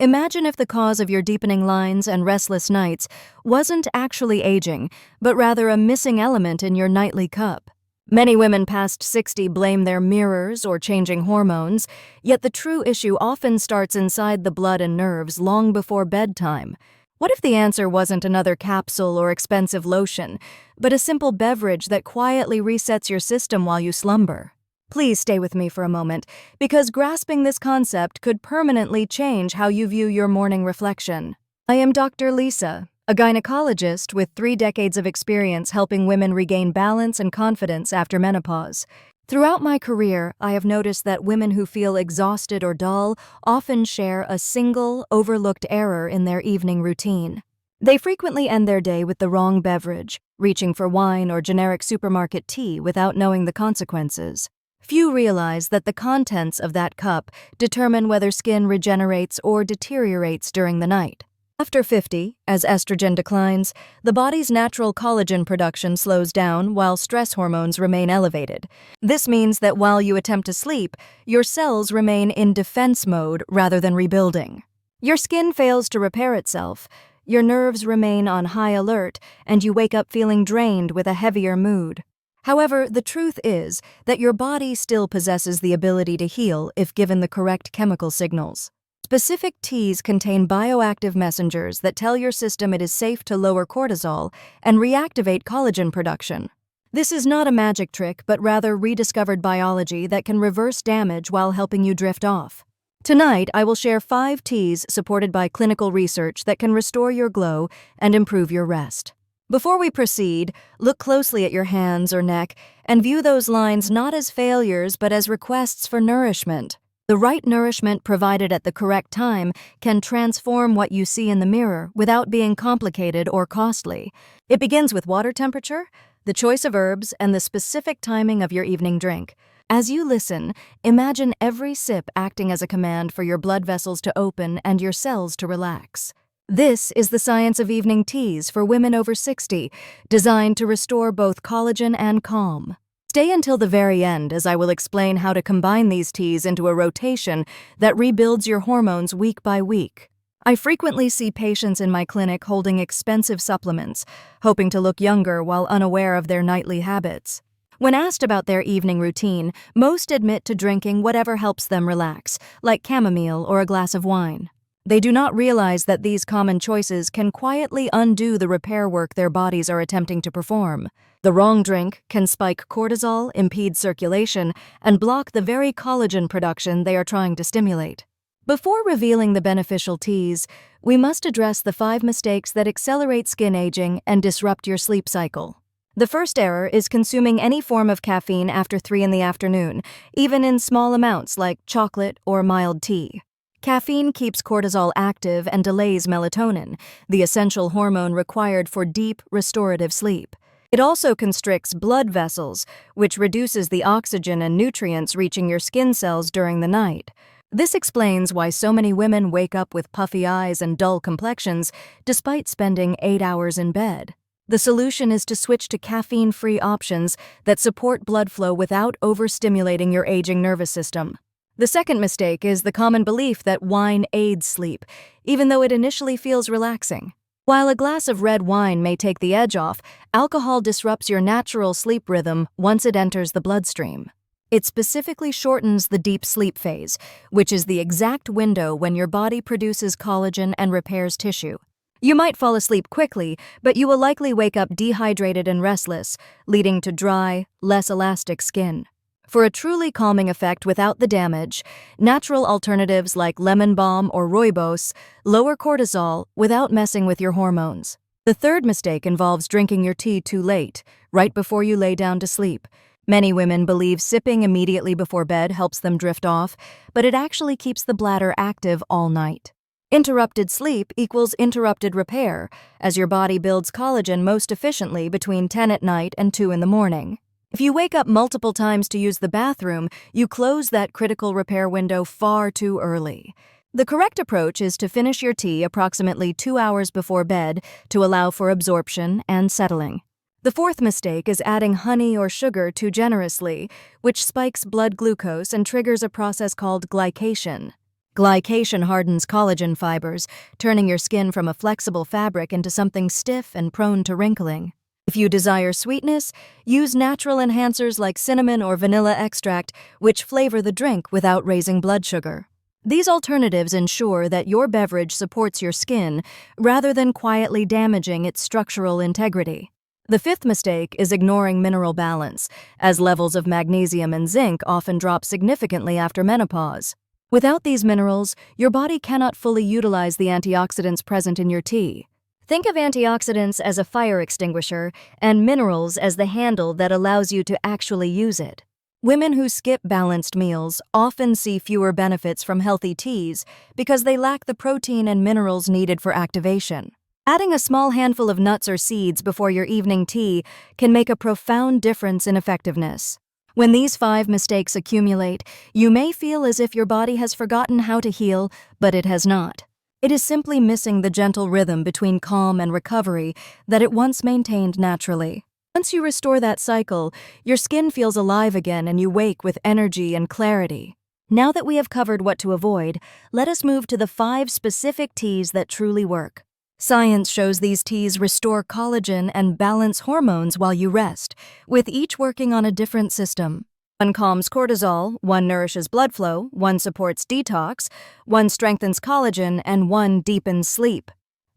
Imagine if the cause of your deepening lines and restless nights wasn't actually aging, but rather a missing element in your nightly cup. Many women past 60 blame their mirrors or changing hormones, yet the true issue often starts inside the blood and nerves long before bedtime. What if the answer wasn't another capsule or expensive lotion, but a simple beverage that quietly resets your system while you slumber? Please stay with me for a moment, because grasping this concept could permanently change how you view your morning reflection. I am Dr. Lisa, a gynecologist with 3 decades of experience helping women regain balance and confidence after menopause. Throughout my career, I have noticed that women who feel exhausted or dull often share a single, overlooked error in their evening routine. They frequently end their day with the wrong beverage, reaching for wine or generic supermarket tea without knowing the consequences. Few realize that the contents of that cup determine whether skin regenerates or deteriorates during the night. After 50, as estrogen declines, the body's natural collagen production slows down while stress hormones remain elevated. This means that while you attempt to sleep, your cells remain in defense mode rather than rebuilding. Your skin fails to repair itself, your nerves remain on high alert, and you wake up feeling drained with a heavier mood. However, the truth is that your body still possesses the ability to heal if given the correct chemical signals. Specific teas contain bioactive messengers that tell your system it is safe to lower cortisol and reactivate collagen production. This is not a magic trick, but rather rediscovered biology that can reverse damage while helping you drift off. Tonight, I will share 5 teas supported by clinical research that can restore your glow and improve your rest. Before we proceed, look closely at your hands or neck and view those lines not as failures but as requests for nourishment. The right nourishment provided at the correct time can transform what you see in the mirror without being complicated or costly. It begins with water temperature, the choice of herbs, and the specific timing of your evening drink. As you listen, imagine every sip acting as a command for your blood vessels to open and your cells to relax. This is the science of evening teas for women over 60, designed to restore both collagen and calm. Stay until the very end as I will explain how to combine these teas into a rotation that rebuilds your hormones week by week. I frequently see patients in my clinic holding expensive supplements, hoping to look younger while unaware of their nightly habits. When asked about their evening routine, most admit to drinking whatever helps them relax, like chamomile or a glass of wine. They do not realize that these common choices can quietly undo the repair work their bodies are attempting to perform. The wrong drink can spike cortisol, impede circulation, and block the very collagen production they are trying to stimulate. Before revealing the beneficial teas, we must address the 5 mistakes that accelerate skin aging and disrupt your sleep cycle. The first error is consuming any form of caffeine after 3 in the afternoon, even in small amounts like chocolate or mild tea. Caffeine keeps cortisol active and delays melatonin, the essential hormone required for deep, restorative sleep. It also constricts blood vessels, which reduces the oxygen and nutrients reaching your skin cells during the night. This explains why so many women wake up with puffy eyes and dull complexions despite spending 8 hours in bed. The solution is to switch to caffeine-free options that support blood flow without overstimulating your aging nervous system. The second mistake is the common belief that wine aids sleep, even though it initially feels relaxing. While a glass of red wine may take the edge off, alcohol disrupts your natural sleep rhythm once it enters the bloodstream. It specifically shortens the deep sleep phase, which is the exact window when your body produces collagen and repairs tissue. You might fall asleep quickly, but you will likely wake up dehydrated and restless, leading to dry, less elastic skin. For a truly calming effect without the damage, natural alternatives like lemon balm or rooibos lower cortisol without messing with your hormones. The third mistake involves drinking your tea too late, right before you lay down to sleep. Many women believe sipping immediately before bed helps them drift off, but it actually keeps the bladder active all night. Interrupted sleep equals interrupted repair, as your body builds collagen most efficiently between 10 at night and 2 in the morning. If you wake up multiple times to use the bathroom, you close that critical repair window far too early. The correct approach is to finish your tea approximately 2 hours before bed to allow for absorption and settling. The fourth mistake is adding honey or sugar too generously, which spikes blood glucose and triggers a process called glycation. Glycation hardens collagen fibers, turning your skin from a flexible fabric into something stiff and prone to wrinkling. If you desire sweetness, use natural enhancers like cinnamon or vanilla extract, which flavor the drink without raising blood sugar. These alternatives ensure that your beverage supports your skin rather than quietly damaging its structural integrity. The fifth mistake is ignoring mineral balance, as levels of magnesium and zinc often drop significantly after menopause. Without these minerals, your body cannot fully utilize the antioxidants present in your tea. Think of antioxidants as a fire extinguisher and minerals as the handle that allows you to actually use it. Women who skip balanced meals often see fewer benefits from healthy teas because they lack the protein and minerals needed for activation. Adding a small handful of nuts or seeds before your evening tea can make a profound difference in effectiveness. When these 5 mistakes accumulate, you may feel as if your body has forgotten how to heal, but it has not. It is simply missing the gentle rhythm between calm and recovery that it once maintained naturally. Once you restore that cycle, your skin feels alive again and you wake with energy and clarity. Now that we have covered what to avoid, let us move to the 5 specific teas that truly work. Science shows these teas restore collagen and balance hormones while you rest, with each working on a different system. One calms cortisol, one nourishes blood flow, one supports detox, one strengthens collagen, and one deepens sleep.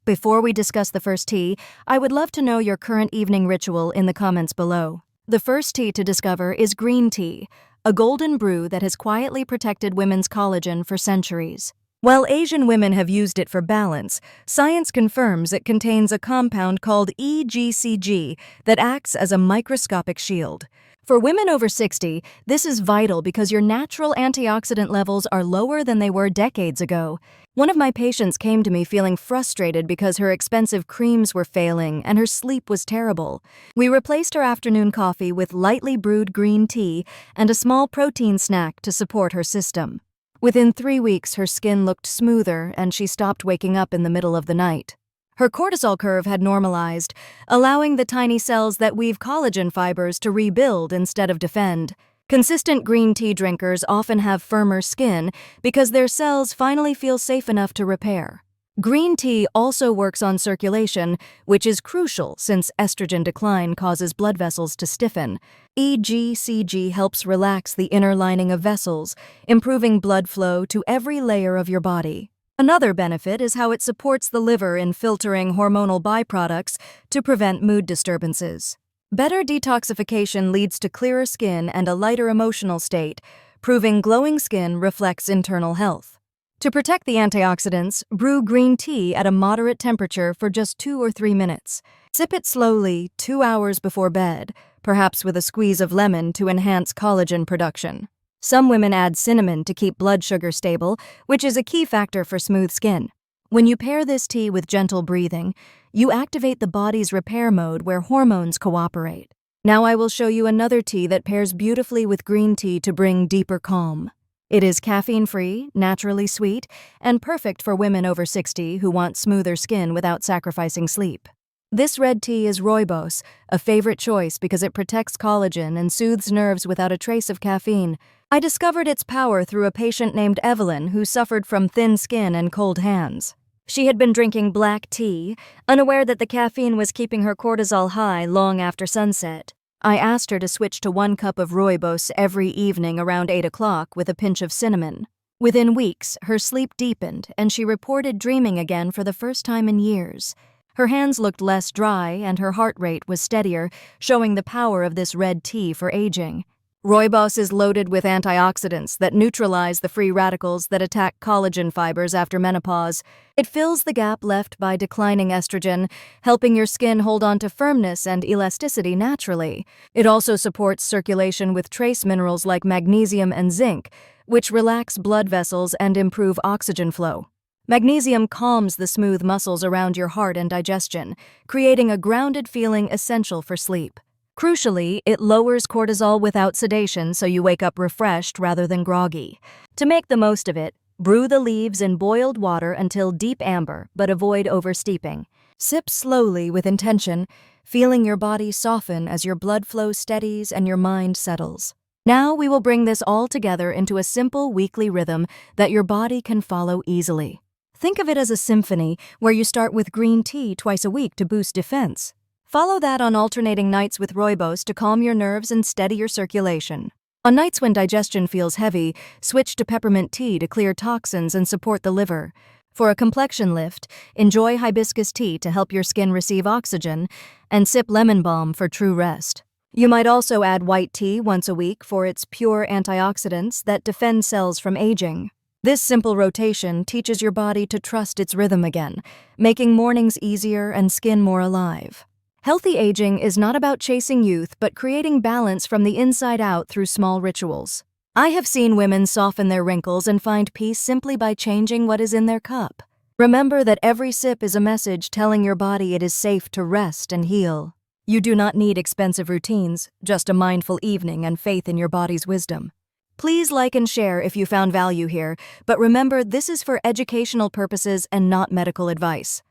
Before we discuss the first tea, I would love to know your current evening ritual in the comments below. The first tea to discover is green tea, a golden brew that has quietly protected women's collagen for centuries. While Asian women have used it for balance, science confirms it contains a compound called EGCG that acts as a microscopic shield. For women over 60, this is vital because your natural antioxidant levels are lower than they were decades ago. One of my patients came to me feeling frustrated because her expensive creams were failing and her sleep was terrible. We replaced her afternoon coffee with lightly brewed green tea and a small protein snack to support her system. Within 3 weeks, her skin looked smoother and she stopped waking up in the middle of the night. Her cortisol curve had normalized, allowing the tiny cells that weave collagen fibers to rebuild instead of defend. Consistent green tea drinkers often have firmer skin because their cells finally feel safe enough to repair. Green tea also works on circulation, which is crucial since estrogen decline causes blood vessels to stiffen. EGCG helps relax the inner lining of vessels, improving blood flow to every layer of your body. Another benefit is how it supports the liver in filtering hormonal byproducts to prevent mood disturbances. Better detoxification leads to clearer skin and a lighter emotional state, proving glowing skin reflects internal health. To protect the antioxidants, brew green tea at a moderate temperature for just 2 or 3 minutes. Sip it slowly 2 hours before bed, perhaps with a squeeze of lemon to enhance collagen production. Some women add cinnamon to keep blood sugar stable, which is a key factor for smooth skin. When you pair this tea with gentle breathing, you activate the body's repair mode where hormones cooperate. Now I will show you another tea that pairs beautifully with green tea to bring deeper calm. It is caffeine-free, naturally sweet, and perfect for women over 60 who want smoother skin without sacrificing sleep. This red tea is rooibos, a favorite choice because it protects collagen and soothes nerves without a trace of caffeine. I discovered its power through a patient named Evelyn who suffered from thin skin and cold hands. She had been drinking black tea, unaware that the caffeine was keeping her cortisol high long after sunset. I asked her to switch to 1 cup of rooibos every evening around 8 o'clock with a pinch of cinnamon. Within weeks, her sleep deepened and she reported dreaming again for the first time in years. Her hands looked less dry and her heart rate was steadier, showing the power of this red tea for aging. Rooibos is loaded with antioxidants that neutralize the free radicals that attack collagen fibers after menopause. It fills the gap left by declining estrogen, helping your skin hold on to firmness and elasticity naturally. It also supports circulation with trace minerals like magnesium and zinc, which relax blood vessels and improve oxygen flow. Magnesium calms the smooth muscles around your heart and digestion, creating a grounded feeling essential for sleep. Crucially, it lowers cortisol without sedation so you wake up refreshed rather than groggy. To make the most of it, brew the leaves in boiled water until deep amber, but avoid oversteeping. Sip slowly with intention, feeling your body soften as your blood flow steadies and your mind settles. Now we will bring this all together into a simple weekly rhythm that your body can follow easily. Think of it as a symphony where you start with green tea twice a week to boost defense. Follow that on alternating nights with rooibos to calm your nerves and steady your circulation. On nights when digestion feels heavy, switch to peppermint tea to clear toxins and support the liver. For a complexion lift, enjoy hibiscus tea to help your skin receive oxygen, and sip lemon balm for true rest. You might also add white tea once a week for its pure antioxidants that defend cells from aging. This simple rotation teaches your body to trust its rhythm again, making mornings easier and skin more alive. Healthy aging is not about chasing youth, but creating balance from the inside out through small rituals. I have seen women soften their wrinkles and find peace simply by changing what is in their cup. Remember that every sip is a message telling your body it is safe to rest and heal. You do not need expensive routines, just a mindful evening and faith in your body's wisdom. Please like and share if you found value here, but remember this is for educational purposes and not medical advice.